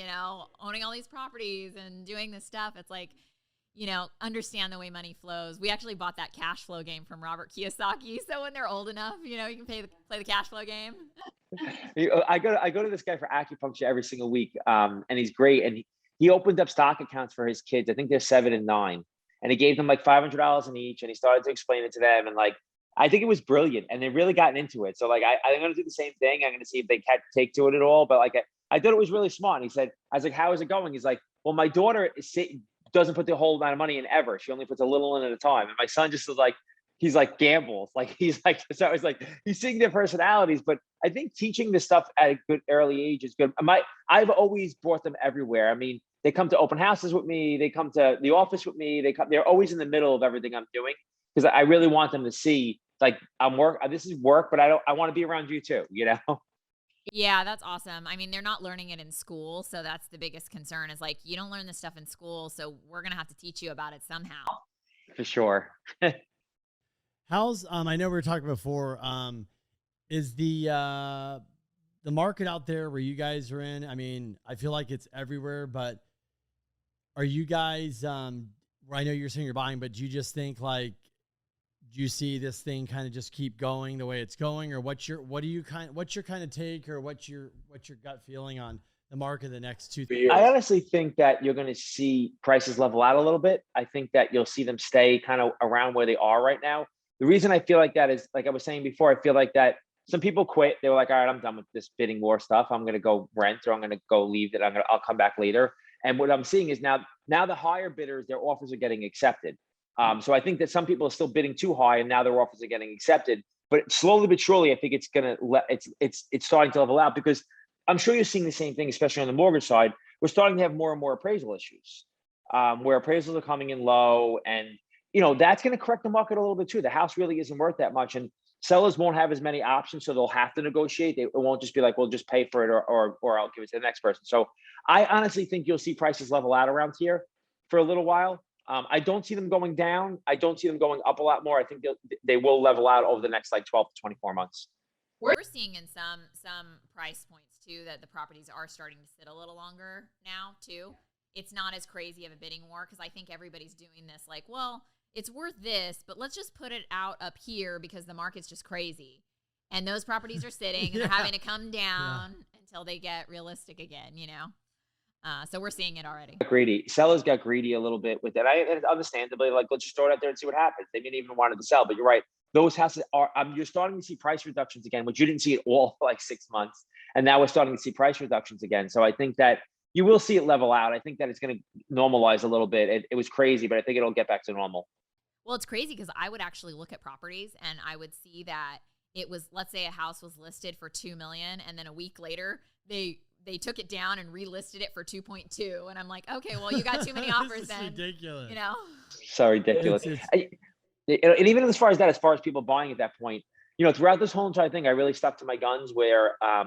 owning all these properties and doing this stuff. It's like, understand the way money flows. We actually bought that Cashflow game from Robert Kiyosaki. So when they're old enough, you can play the Cashflow game. I go to this guy for acupuncture every single week. And he's great. And he opened up stock accounts for his kids. I think they're 7 and 9. And he gave them like $500 in each. And he started to explain it to them. And like, I think it was brilliant, and they've really gotten into it. So like, I'm going to do the same thing. I'm going to see if they can take to it at all. But like, I thought it was really smart. And he said, I was like, how is it going? He's like, well, my daughter doesn't put the whole amount of money in ever. She only puts a little in at a time. And my son just is like, he's like gambles. Like, he's like, so I was like, he's seeing their personalities. But I think teaching this stuff at a good early age is good. I've always brought them everywhere. I mean, they come to open houses with me. They come to the office with me. They're always in the middle of everything I'm doing, because I really want them to see, like, this is work, but I want to be around you too, Yeah, that's awesome. I mean, they're not learning it in school. So that's the biggest concern, is like, you don't learn this stuff in school. So we're going to have to teach you about it somehow. For sure. How's, I know we were talking before, is the market out there where you guys are in? I mean, I feel like it's everywhere, but are you guys, I know you're saying you're buying, but do you just think like, do you see this thing kind of just keep going the way it's going, or what's your kind of take, or what's your gut feeling on the market the next 2 years? I honestly think that you're going to see prices level out a little bit. I think that you'll see them stay kind of around where they are right now. The reason I feel like that is, like I was saying before, I feel like that some people quit. They were like, all right, I'm done with this bidding war stuff. I'm going to go rent, or I'm going to go leave it. I'll come back later. And what I'm seeing is now the higher bidders, their offers are getting accepted. So I think that some people are still bidding too high, and now their offers are getting accepted. But slowly but surely, I think it's starting to level out, because I'm sure you're seeing the same thing, especially on the mortgage side. We're starting to have more and more appraisal issues, where appraisals are coming in low, and that's going to correct the market a little bit too. The house really isn't worth that much, and sellers won't have as many options, so they'll have to negotiate. It won't just be like, well, just pay for it, or I'll give it to the next person. So I honestly think you'll see prices level out around here for a little while. I don't see them going down. I don't see them going up a lot more. I think they will level out over the next like 12 to 24 months. We're seeing in some price points too that the properties are starting to sit a little longer now too. It's not as crazy of a bidding war, because I think everybody's doing this like, well, it's worth this, but let's just put it out up here because the market's just crazy. And those properties are sitting and they're having to come down until they get realistic again, So we're seeing it already. Greedy. Sellers got greedy a little bit with it. Understandably, like, let's just throw it out there and see what happens. They didn't even want to sell, but you're right. Those houses are, you're starting to see price reductions again, which you didn't see at all for like 6 months. And now we're starting to see price reductions again. So I think that you will see it level out. I think that it's going to normalize a little bit. It was crazy, but I think it'll get back to normal. Well, it's crazy because I would actually look at properties and I would see that it was, let's say a house was listed for $2 million, and then a week later they took it down and relisted it for 2.2, and I'm like, okay, well, you got too many offers then. Ridiculous. So ridiculous. And even as far as people buying at that point, throughout this whole entire thing, I really stuck to my guns where I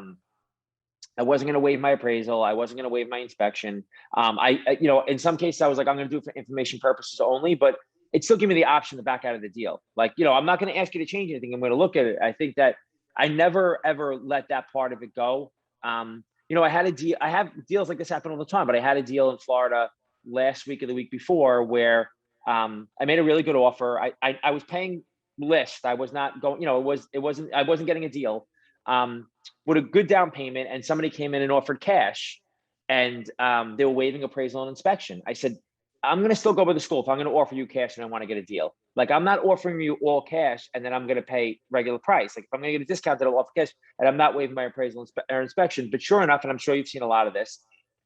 wasn't going to waive my appraisal. I wasn't going to waive my inspection. In some cases I was like, I'm going to do it for information purposes only, but it still gave me the option to back out of the deal. Like, I'm not going to ask you to change anything. I'm going to look at it. I think that I never, ever let that part of it go. I had a deal. I have deals like this happen all the time, but I had a deal in Florida last week or the week before where I made a really good offer. I was paying list. I was not going, I wasn't getting a deal with a good down payment, and somebody came in and offered cash, and they were waiving appraisal and inspection. I said, I'm going to still go with the school if I'm going to offer you cash and I want to get a deal. Like, I'm not offering you all cash and then I'm going to pay regular price. Like, if I'm going to get a discount, I'll offer cash, and I'm not waiving my appraisal or inspection. But sure enough, and I'm sure you've seen a lot of this,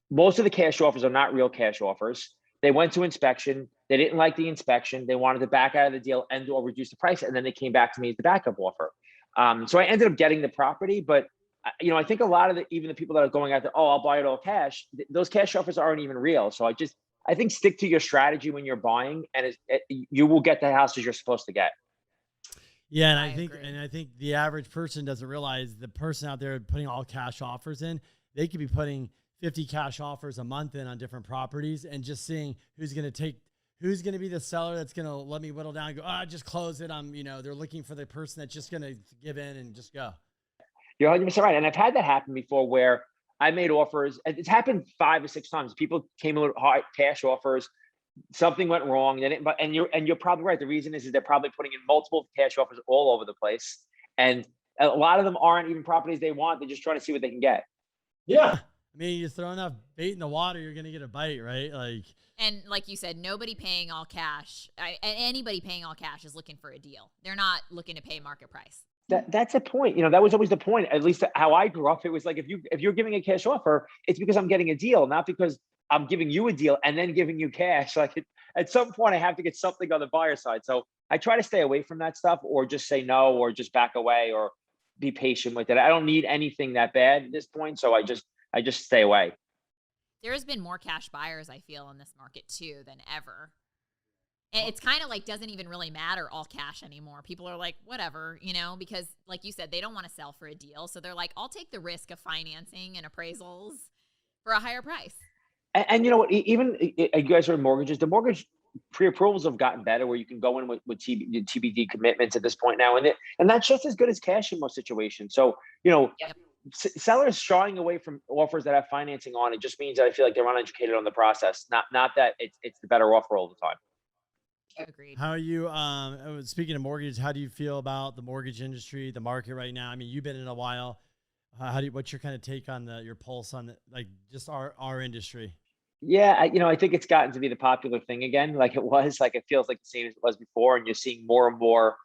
most of the cash offers are not real cash offers. They went to inspection. They didn't like the inspection. They wanted to back out of the deal and or reduce the price. And then they came back to me as the backup offer. So I ended up getting the property, but I think a lot of even the people that are going out there, oh, I'll buy it all cash. Those cash offers aren't even real. So I think stick to your strategy when you're buying, and you will get the houses you're supposed to get. Yeah, and I think the average person doesn't realize the person out there putting all cash offers in, they could be putting 50 cash offers a month in on different properties and just seeing who's going to be the seller that's going to let me whittle down and go, just close it. They're looking for the person that's just going to give in and just go. You're 100% right. And I've had that happen before where I made offers. It's happened 5 or 6 times. People came in with high cash offers. Something went wrong. And you're probably right. The reason is they're probably putting in multiple cash offers all over the place. And a lot of them aren't even properties they want. They're just trying to see what they can get. Yeah. I mean, you throw enough bait in the water, you're going to get a bite, right? And like you said, nobody paying all cash, anybody paying all cash is looking for a deal. They're not looking to pay market price. That's the point. That was always the point. At least how I grew up, it was like, if you're giving a cash offer, it's because I'm getting a deal, not because I'm giving you a deal and then giving you cash. Like, at some point I have to get something on the buyer side. So I try to stay away from that stuff, or just say no, or just back away, or be patient with it. I don't need anything that bad at this point. So I just stay away. There has been more cash buyers, I feel, in this market too than ever. And it's kind of like, doesn't even really matter all cash anymore. People are like, whatever, because like you said, they don't want to sell for a deal. So they're like, I'll take the risk of financing and appraisals for a higher price. And you know what, even you guys are in mortgages, the mortgage pre-approvals have gotten better, where you can go in with TBD commitments at this point now. And that's just as good as cash in most situations. So, Yep. Sellers shying away from offers that have financing on it just means that I feel like they're uneducated on the process. Not that it's the better offer all the time. Agreed. How are you, speaking of mortgages, how do you feel about the mortgage industry, the market right now? I mean, you've been in a while. What's your kind of take on your pulse on just our industry? Yeah, I think it's gotten to be the popular thing again. Like it was, like it feels like the same as it was before, and you're seeing more and more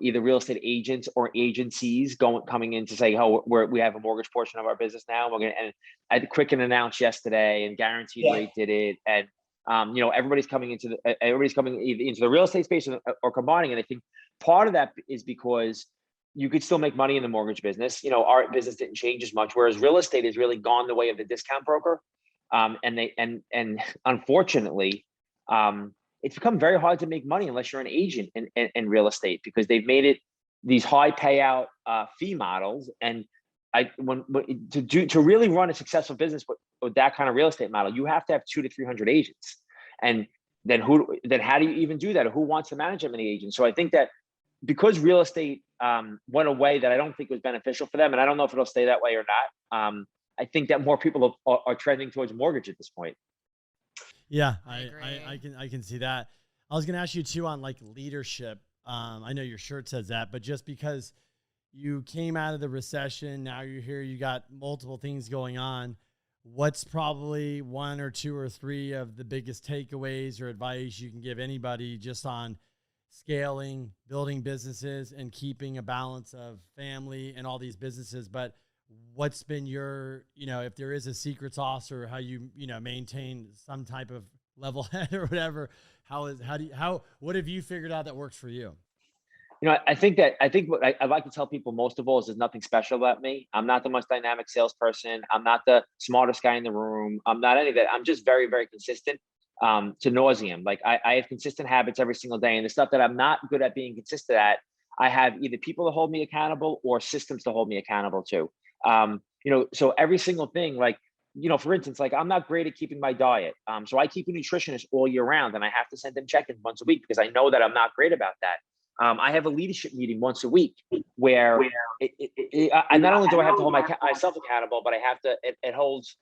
either real estate agents or agencies coming in to say, oh, we have a mortgage portion of our business now. We're gonna, and I had Quicken announced yesterday, and Guaranteed Rate did it, and everybody's coming into the real estate space or combining. And I think part of that is because you could still make money in the mortgage business. Our business didn't change as much, whereas real estate has really gone the way of the discount broker. And unfortunately, it's become very hard to make money unless you're an agent in real estate, because they've made it these high payout fee models. And to really run a successful business with that kind of real estate model, you have to have 200 to 300 agents. And then how do you even do that? Or who wants to manage that many agents? So I think that because real estate went away, that I don't think was beneficial for them, and I don't know if it'll stay that way or not. I think that more people are trending towards mortgage at this point. Yeah, I can see that. I was going to ask you too on leadership. I know your shirt says that, but just because you came out of the recession, now you're here, you got multiple things going on. What's probably 1 or 2 or 3 of the biggest takeaways or advice you can give anybody just on scaling, building businesses, and keeping a balance of family and all these businesses? But what's been your, if there is a secret sauce, or how you, maintain some type of level head or whatever, what have you figured out that works for you? I think what I like to tell people most of all is there's nothing special about me. I'm not the most dynamic salesperson. I'm not the smartest guy in the room. I'm not any of that. I'm just very, very consistent to nauseam. Like I have consistent habits every single day, and the stuff that I'm not good at being consistent at, I have either people to hold me accountable or systems to hold me accountable to. So every single thing, like for instance, like I'm not great at keeping my diet. So I keep a nutritionist all year round, and I have to send them check-ins once a week because I know that I'm not great about that. I have a leadership meeting once a week where I not only do I have to hold myself accountable, but I have to, it holds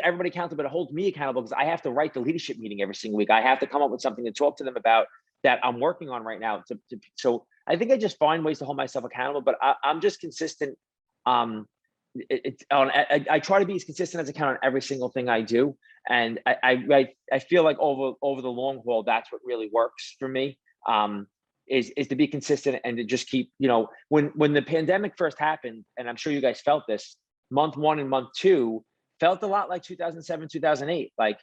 everybody accountable, but it holds me accountable because I have to write the leadership meeting every single week. I have to come up with something to talk to them about that I'm working on right now. So I think I just find ways to hold myself accountable, but I'm just consistent. I try to be as consistent as I can on every single thing I do. And I feel like over the long haul, that's what really works for me. Is to be consistent and to just keep, when the pandemic first happened, and I'm sure you guys felt this, month 1 and month 2 felt a lot like 2007, 2008. Like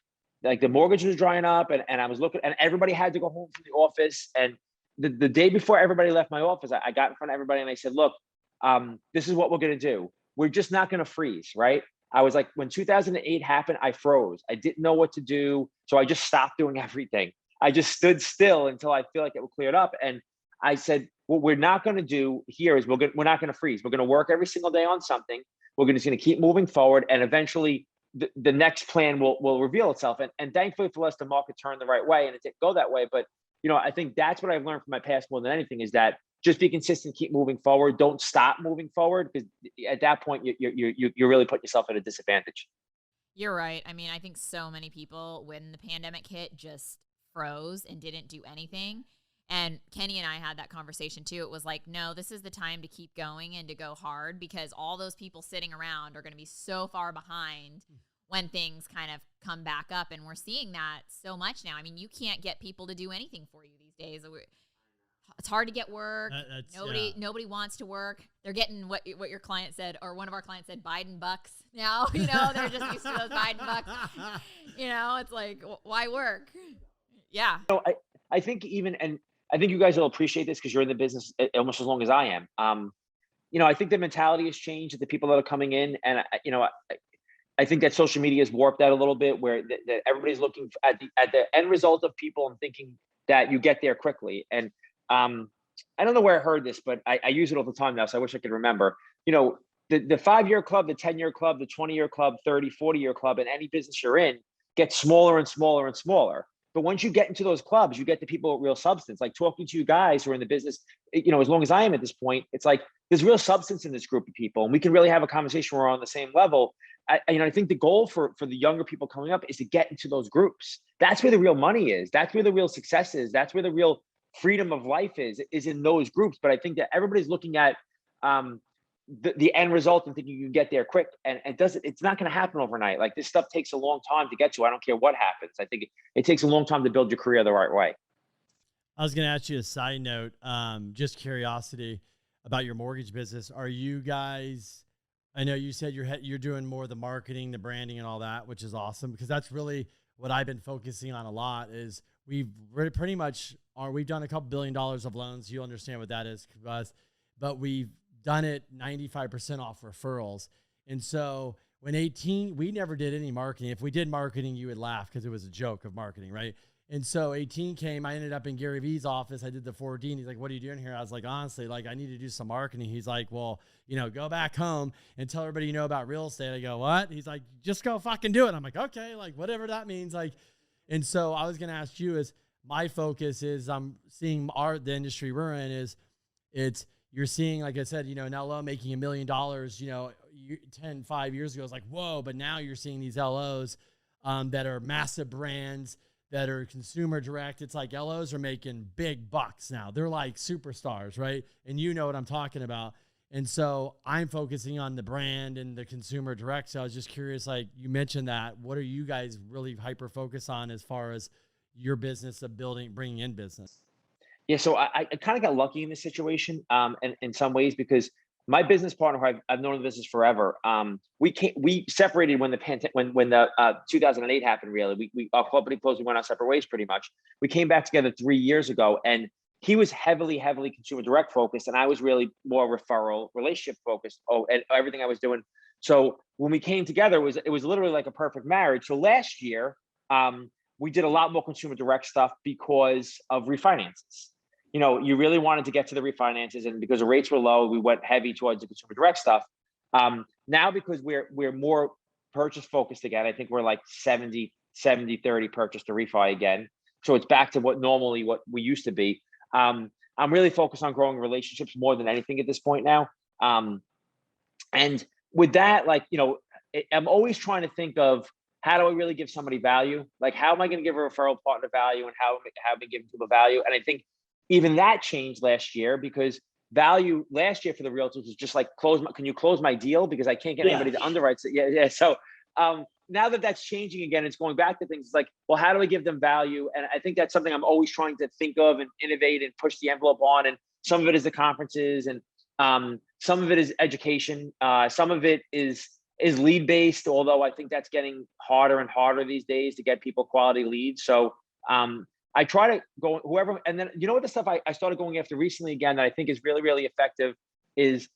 the mortgage was drying up and I was looking, and everybody had to go home from the office. And the day before everybody left my office, I got in front of everybody and I said, look, this is what we're going to do. We're just not going to freeze, right? I was like, when 2008 happened, I froze. I didn't know what to do. So I just stopped doing everything. I just stood still until I feel like it cleared up. And I said, what we're not going to do here is we're not going to freeze. We're going to work every single day on something. We're just going to keep moving forward. And eventually the next plan will reveal itself. And thankfully for us, the market turned the right way and it didn't go that way. But, I think that's what I've learned from my past more than anything is that just be consistent, keep moving forward. Don't stop moving forward because at that point, you're really putting yourself at a disadvantage. You're right. I mean, I think so many people when the pandemic hit just froze and didn't do anything. And Kenny and I had that conversation too. It was like, no, this is the time to keep going and to go hard because all those people sitting around are going to be so far behind when things kind of come back up. And we're seeing that so much now. I mean, you can't get people to do anything for you these days. It's hard to get work. Nobody wants to work. They're getting what your client said, or one of our clients said, Biden bucks now. They're just used to those Biden bucks. It's like, why work? Yeah. I think and I think you guys will appreciate this because you're in the business almost as long as I am. I think the mentality has changed of the people that are coming in, and I think that social media has warped that a little bit, where that everybody's looking at the end result of people and thinking that you get there quickly. And I don't know where I heard this, but I use it all the time now, so I wish I could remember. The 5-year club, the 10-year club, the 20-year club, 30, 40-year club, in any business you're in, gets smaller and smaller and smaller. But once you get into those clubs, you get the people with real substance. Like talking to you guys who are in the business, as long as I am at this point, it's like there's real substance in this group of people, and we can really have a conversation where we're on the same level. I think the goal for the younger people coming up is to get into those groups. That's where the real money is. That's where the real success is. That's where the real freedom of life is in those groups. But I think that everybody's looking at the end result and thinking you can get there quick, and it's not going to happen overnight. Like this stuff takes a long time to get to. I don't care what happens. I think it takes a long time to build your career the right way. I was going to ask you a side note, just curiosity about your mortgage business. Are you guys, I know you said you're doing more of the marketing, the branding and all that, which is awesome because that's really what I've been focusing on a lot is we've done a couple $1 billion of loans. You'll understand what that is, but we've done it 95% off referrals. And so when 18, we never did any marketing. If we did marketing, you would laugh because it was a joke of marketing, right? And so 18 came, I ended up in Gary Vee's office. I did the 4D and he's like, what are you doing here? I was like, honestly, I need to do some marketing. He's like, well, go back home and tell everybody you know about real estate. I go, what? He's like, just go fucking do it. I'm like, okay, whatever that means. And so I was going to ask you is my focus is I'm seeing the industry we're in is you're seeing, like I said, an LO making $1 million, 5 years ago, it's like, whoa. But now you're seeing these LOs that are massive brands that are consumer direct. It's like LOs are making big bucks now. They're like superstars, right? And you know what I'm talking about. And so I'm focusing on the brand and the consumer direct. So I was just curious, you mentioned that. What are you guys really hyper focused on as far as your business of bringing in business? Yeah, so I kind of got lucky in this situation, and in some ways because my business partner, who I've known in the business forever, we separated when the 2008 happened. Really, our company closed. We went our separate ways pretty much. We came back together 3 years ago, and he was heavily consumer direct focused, and I was really more referral relationship focused. And everything I was doing. So when we came together, it was literally like a perfect marriage. So last year, we did a lot more consumer direct stuff because of refinances. You really wanted to get to the refinances, and because the rates were low, we went heavy towards the consumer direct stuff. Now, because we're more purchase focused again. I think we're like 70-30 purchase to refi again. So it's back to what we used to be. I'm really focused on growing relationships more than anything at this point now. And with that, like, I'm always trying to think of, how do I really give somebody value? Like, how am I going to give a referral partner value, and how am I giving people value? And I think even that changed last year, because value last year for the realtors was just like, can you close my deal? Because I can't get anybody to underwrite. So, yeah. So now that that's changing again, it's going back to things like, well, how do I give them value? And I think that's something I'm always trying to think of and innovate and push the envelope on. And some of it is the conferences, and some of it is education. Some of it is lead based, although I think that's getting harder and harder these days to get people quality leads. So I try to go whoever, and then, what the stuff I started going after recently again that I think is really, really effective is,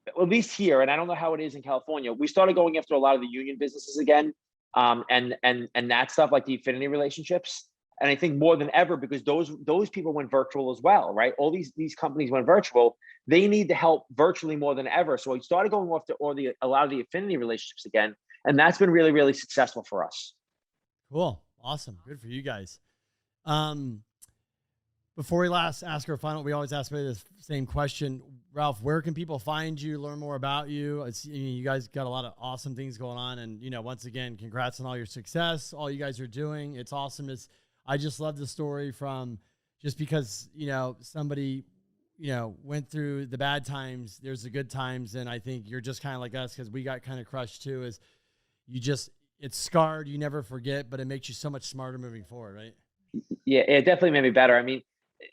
at least here, and I don't know how it is in California, we started going after a lot of the union businesses again, and that stuff, like the affinity relationships. And I think more than ever, because those people went virtual as well, right? All these companies went virtual. They need the help virtually more than ever. So we started going after a lot of the affinity relationships again, and that's been really, really successful for us. Cool, awesome, good for you guys. Before we ask our final, we always ask the same question. Ralph, where can people find you, learn more about you? You guys got a lot of awesome things going on. And, once again, congrats on all your success, all you guys are doing. It's awesome. I just love the story from, just because, somebody, went through the bad times, there's the good times. And I think you're just kind of like us, because we got kind of crushed too, it's scarred. You never forget, but it makes you so much smarter moving forward, right? Yeah, it definitely made me better. I mean,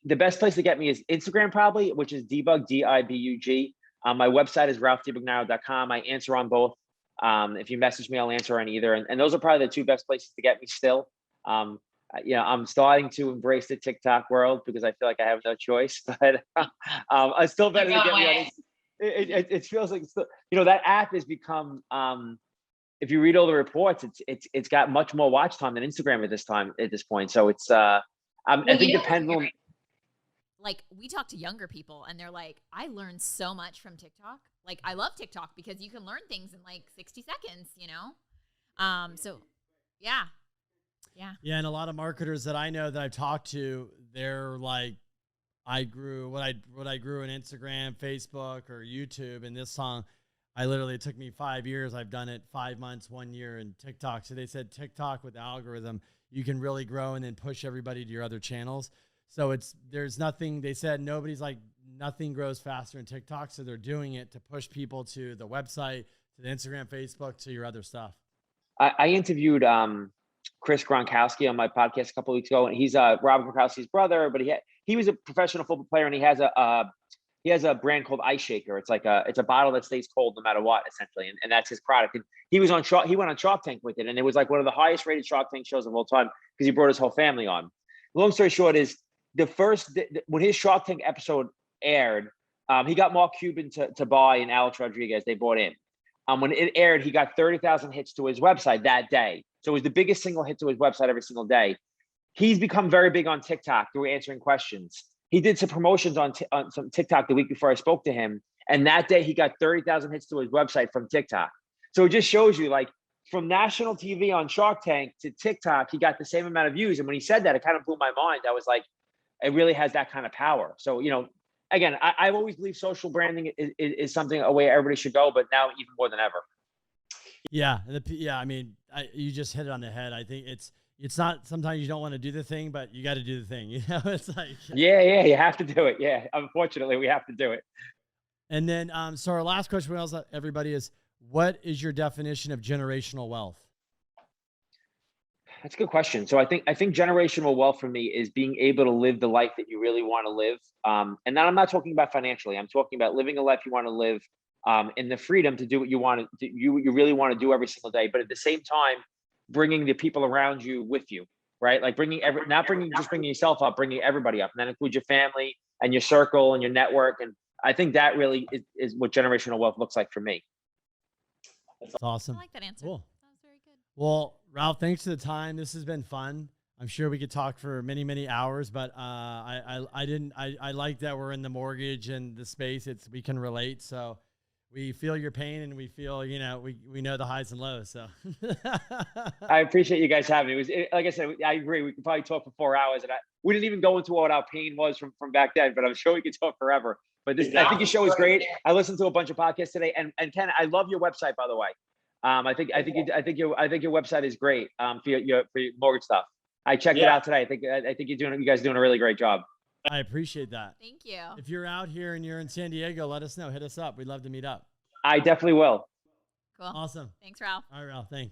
the best place to get me is Instagram, probably, which is Dibug, DIBUG. My website is ralphdibugnara.com. I answer on both. If you message me, I'll answer on either. And those are probably the two best places to get me still. I'm starting to embrace the TikTok world, because I feel like I have no choice. But I still better to get me on it. It feels like that app has become. If you read all the reports, it's got much more watch time than Instagram at this point. So it's I think the pendulum. Like, we talk to younger people and they're like, I learned so much from TikTok. Like, I love TikTok because you can learn things in like 60 seconds, So yeah. Yeah. And a lot of marketers that I know that I've talked to, they're like, I grew what I grew in Instagram, Facebook, or YouTube. And this song, it took me 5 years. I've done it 5 months, 1 year in TikTok. So they said TikTok with the algorithm, you can really grow and then push everybody to your other channels. So there's nothing, they said nothing grows faster in TikTok. So they're doing it to push people to the website, to the Instagram, Facebook, to your other stuff. I interviewed Chris Gronkowski on my podcast a couple of weeks ago, and he's Robert Gronkowski's brother, but he was a professional football player, and he has a brand called Ice Shaker. It's like it's a bottle that stays cold no matter what, essentially, and that's his product. And he went on Shark Tank with it, and it was like one of the highest rated Shark Tank shows of all time, because he brought his whole family on. Long story short is, when his Shark Tank episode aired, he got Mark Cuban to buy, and Alex Rodriguez, they bought in. When it aired, he got 30,000 hits to his website that day. So it was the biggest single hit to his website every single day. He's become very big on TikTok through answering questions. He did some promotions on some TikTok the week before I spoke to him. And that day he got 30,000 hits to his website from TikTok. So it just shows you, like, from national TV on Shark Tank to TikTok, he got the same amount of views. And when he said that, it kind of blew my mind. I was like, it really has that kind of power. So, again, I've always believed social branding is something, a way everybody should go, but now even more than ever. Yeah. I mean, you just hit it on the head. I think it's not, sometimes you don't want to do the thing, but you got to do the thing. It's like, yeah, you have to do it. Yeah. Unfortunately, we have to do it. And then, so our last question we ask everybody is, what is your definition of generational wealth? That's a good question. So I think generational wealth for me is being able to live the life that you really want to live. And then I'm not talking about financially. I'm talking about living a life you want to live, and the freedom to do what you want to do, you really want to do every single day. But at the same time, bringing the people around you with you, right? Like not bringing yourself up, bringing everybody up, and that includes your family and your circle and your network. And I think that really is what generational wealth looks like for me. That's awesome. I like that answer. Cool. That was very good. Well, Ralph, thanks for the time. This has been fun. I'm sure we could talk for many, many hours, but I like that we're in the mortgage and the space. We can relate. So we feel your pain, and we feel, you know, we know the highs and lows. So I appreciate you guys having me. Like I said, I agree. We could probably talk for 4 hours, and we didn't even go into what our pain was from back then, but I'm sure we could talk forever. But this, I think your show is great. I listened to a bunch of podcasts today, and Ken, I love your website, by the way. I think your website is great for your mortgage stuff. I checked it out today. I think you guys are doing a really great job. I appreciate that. Thank you. If you're out here and you're in San Diego, let us know. Hit us up. We'd love to meet up. I definitely will. Cool. Awesome. Thanks, Ralph. All right, Ralph. Thanks.